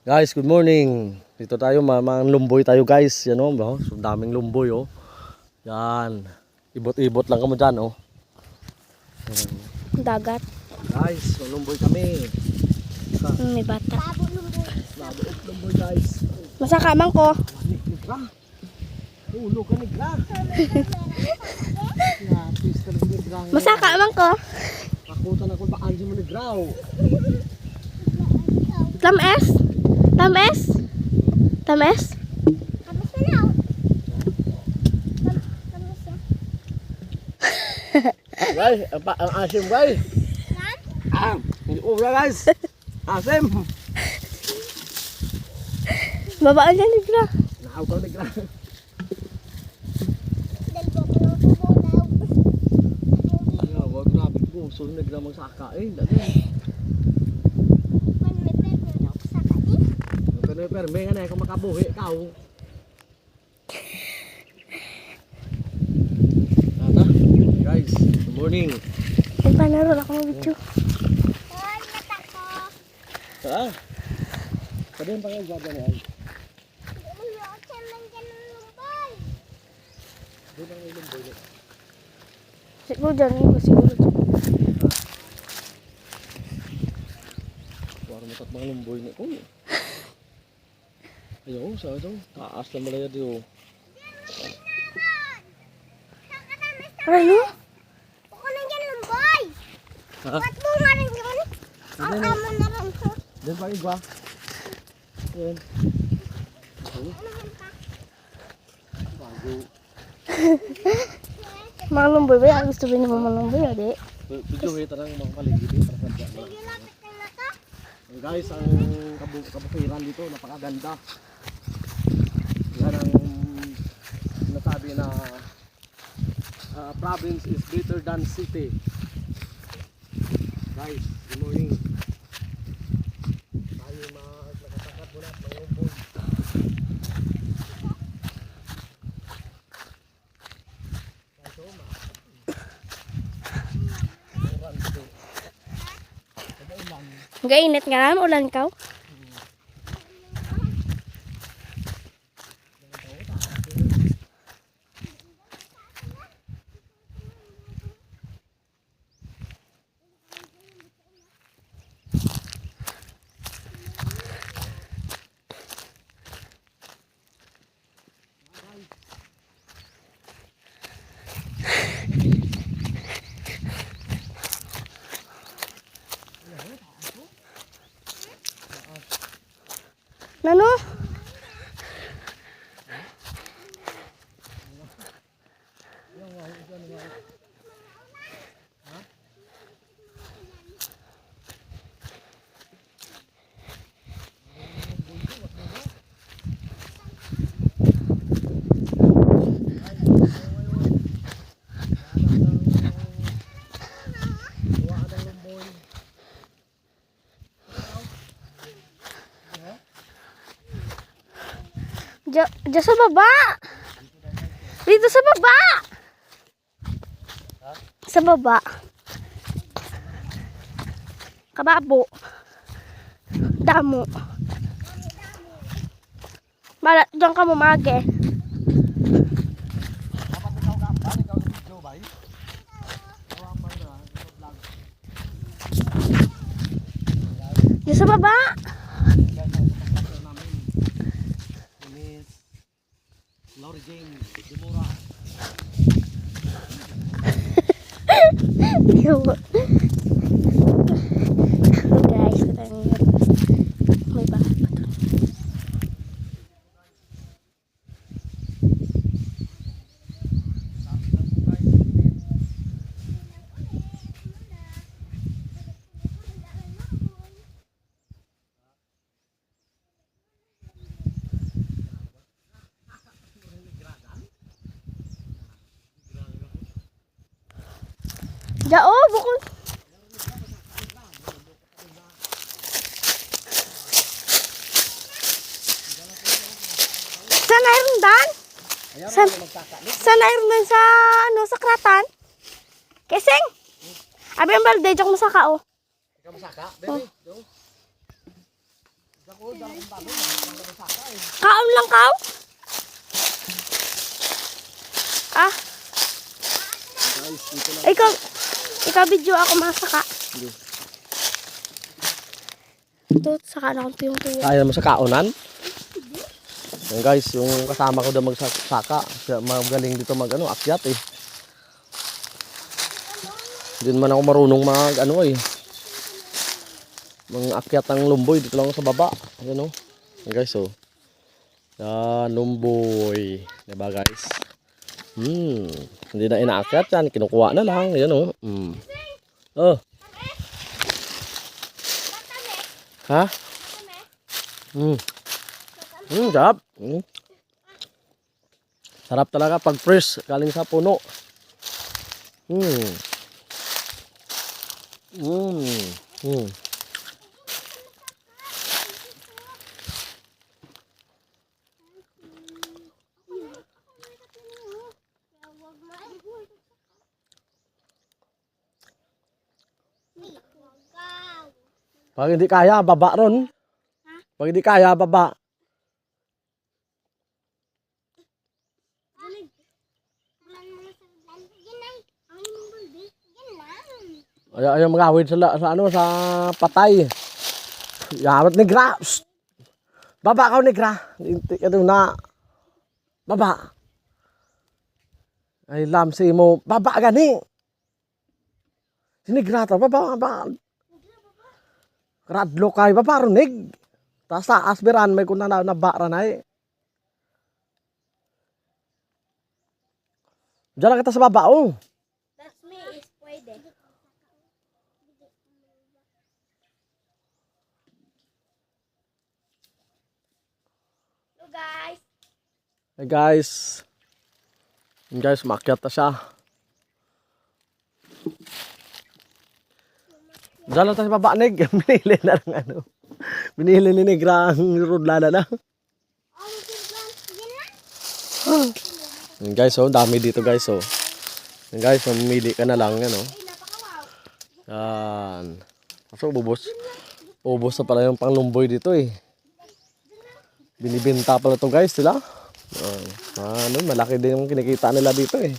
Guys, good morning. Dito tayo, mga lumboy tayo guys. Yan o, so, daming lumboy o. Yan. Ibot-ibot lang kamo dyan o. Dagat. Guys, lumboy kami. May bata. Labo lumboy guys. Masaka man ko. Nigra. Ulo ka nigra. Masaka man ko. Pakutan ako baan si mo nigraw. Tames? Tames? Tames? Guys, ang asim guys. Hindi ubra guys. Asim. Babaan niya nigra. Nakautaw nigra. Ya, wag grabe po. So nigra magsaka eh. Dali. Pero may nga na kung makabuhi ikaw. Tata, guys, good morning. Ay, panaro ako ng video. Saan? Pwede yung pangal gada na yan. Doon ang ilumboy. Siguro dyan, siguro dyan. Parang matatbang lumboy na ko. Ayaw, sa ito. Taas lang malaya dito. Ano? Ako na dyan ng boy. Ha? Ba't mo nga rin yun? Ang amo na rin ko. Diyan pa iba. Ayan. Bago. Mga lumboy ba? Ang gusto ba niyo mga lumboy o di? Video kita ng mga paligid. Medyo lapit ka na to. Guys, ang kabukiran dito, napakaganda. Yan ang nasabi na province is better than city. Guys, good morning. Tayo nakatakat muna at mangumpol. Gainit nga naman, ulan ka. Nano? Diyan sa baba. Dito sa baba. Sa baba. Kababo. Damo. Malat diyan ka mumage. Diyan sa baba. Lori Jane, Dimura. Guys, may bakit pa to. Jao, bukod. Saan mayroon dan? Saan mayroon dan sa ano sa kratan? Keseng. Abi ang balde jok masaka oh. Ikaw masaka, baby. Kaon lang kao? Ah, Guys, dito lang. ikaw video ako masaka. Sige. Ito, saka na akong tuyong-tuyo. Kaya mo sa kaonan? Yan guys, yung kasama ko daw magsaka. Siya magaling dito akyat eh. Hindi naman ako marunong akyat ng lumboy dito lang sa baba. Yan oh. Yan guys oh. Yan, lumboy. Diba guys? Hindi na inaakyat yan. Kinukuha na lang. Yan oh. Oh. Ha? Sarap. Sarap talaga pag fresh galing sa puno. Pag hindi kaya, baba ron. Pag hindi kaya, baba. Ayaw mag-awid sa patay. Yamat negra. Psst. Baba ka negra. Ito na. Baba. Ay lamsi mo. Baba gani. Si negra to. Baba. Radlo kay baba runig. Tas taas beran may kuna na nabara na eh. Diyan lang kita sa baba oh. That's me is pwede. So guys. Hey guys. Yung guys, makyat na siya. Diyan lang tayo sa baba, Neg. Binili na lang Binili ni Negra ang rudlana na. Yung guys, oh, dami dito guys, oh. Yung guys, mamili ka na lang, yan, oh. Yan. Kaso, ubos na pala yung panglumboy dito, eh. Binibenta pala to guys, sila. Malaki din yung kinikita nila dito, eh.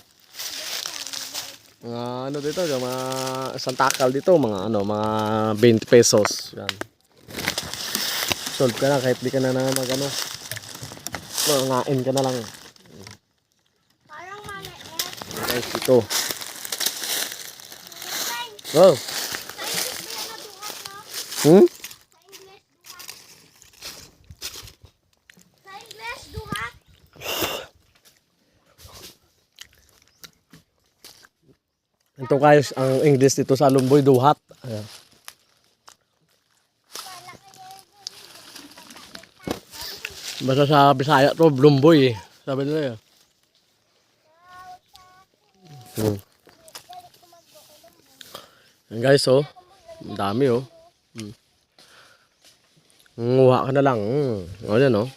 Mga dito, mga isang takal dito, mga 20 pesos. Yan. Solve ka na kahit di ka na mangain ka na lang. Parang maliit. Guys, ito. Wow. Sa English, duhat. Ito guys, ang English dito sa lumboy, duhat. Ayan. Basta sa Bisaya to, lumboy eh. Sabi nila eh. Yan guys, oh. Ang dami, oh. Nguha ka na lang. O, yan, oh.